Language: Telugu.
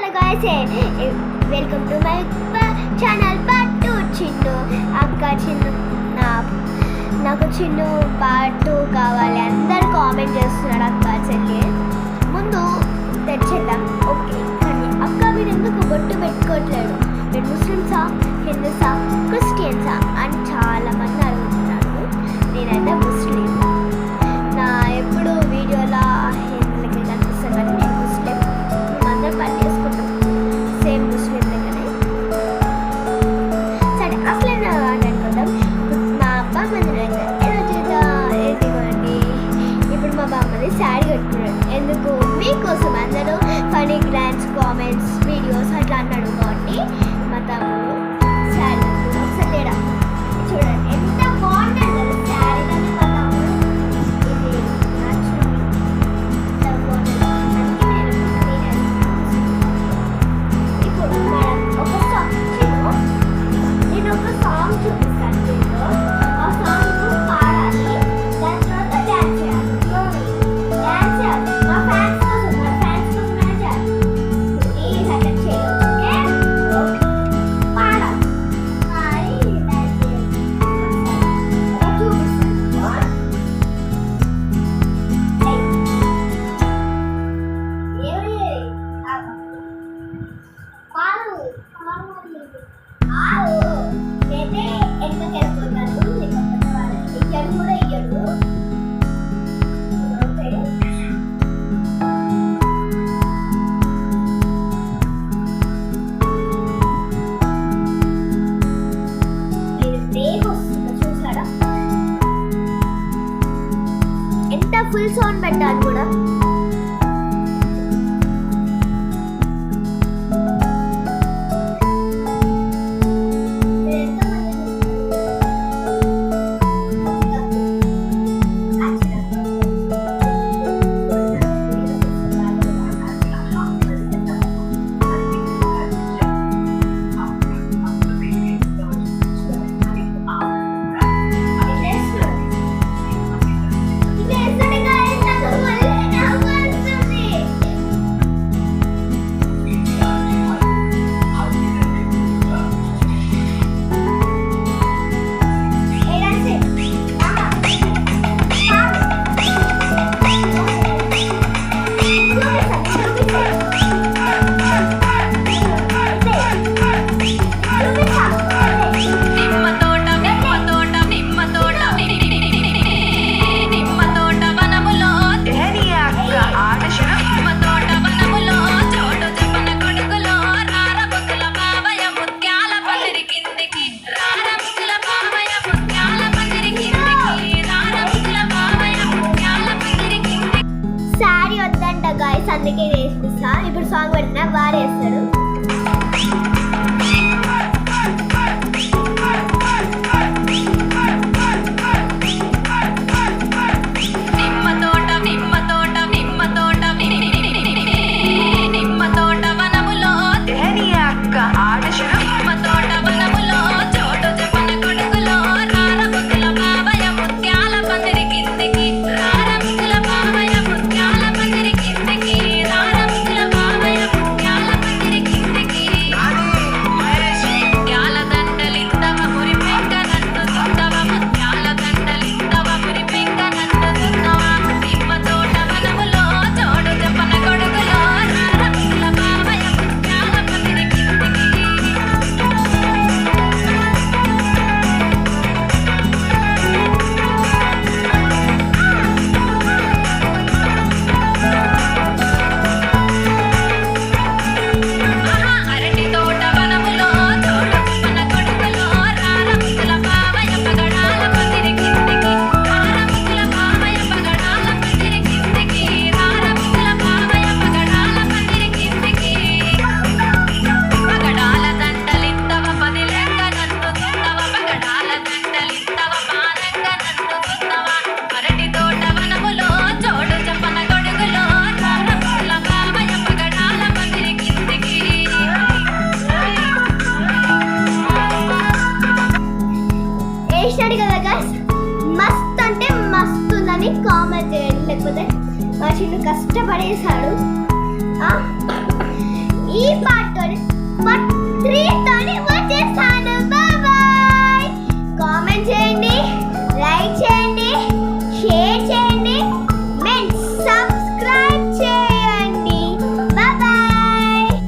Hello guys, welcome to my channel part 2. Chinnu అక్క చిన్ను నాకు చిన్ను పార్ట్ 2 కావాలి. అందరు కామెంట్ చేస్తున్నాడు అక్క చెల్లి. ముందు తెచ్చేద్దాం ఓకే, కానీ అక్క మీరు ఎందుకు బొట్టు పెట్టుకోవట్లేదు? మీరు ముస్లిమ్సా, హిందూసా, క్రిస్టియన్సా అని చాలామంది అడుగుతున్నారు. నేనైతే ముస్లిం. నా ఎప్పుడు వీడియోలో హిందువులకి కనిపిస్తాను కానీ నేను ముస్లిం. మేమందరం పని చేసుకుంటాం సేమ్ ముస్లిం దగ్గరే. సరే అసలు అనుకుందాం. మా బామ్మది ఎదిగోండి. ఇప్పుడు మా బామ్మది శారీ కట్టుకున్నాడు. ఎందుకు? మీకోసం అందరూ ఫనీ గ్రాండ్స్ కామెంట్స్ వీడియోస్ అట్లా అన్నాడు కాబట్టి మా తమ్ముడు శారీ కట్టుకున్నాడు. ఒకసారి లేడా చూడండి ఎంత బాగుంటుంది కదా శారీ. కానీ మా తమ్ముడు ఇది నచ్చుతుంది. ఎంత బాగుంటుంది. ఇప్పుడు మేడం నేను ఒక సాంగ్ చూపిస్తాను. దీంట్లో ఆ సాంగ్ పాడాలి, దాని తర్వాత డ్యాన్స్ చేయాలి. డ్యాన్స్ చేయాలి మా ఫ్యాన్స్ కోసమే చేయాలి. ప్లీజ్ అటెండ్ చేయాలి. ఓకే పాడాలి. డ్యాన్స్ చూసాడా ఎంత ఫుల్ సౌండ్ పెట్టాలి కూడా. శారీ వద్దంట గాయస్, అందుకే వేసిస్తా. ఇప్పుడు సాంగ్ పెట్టినా వారు వేస్తాడు. కదా గైస్, మస్త్ అంటే మస్తు ఉందని కామెంట్ చేయండి. లేకపోతే మా చిన్ను కష్టపడేశాడు.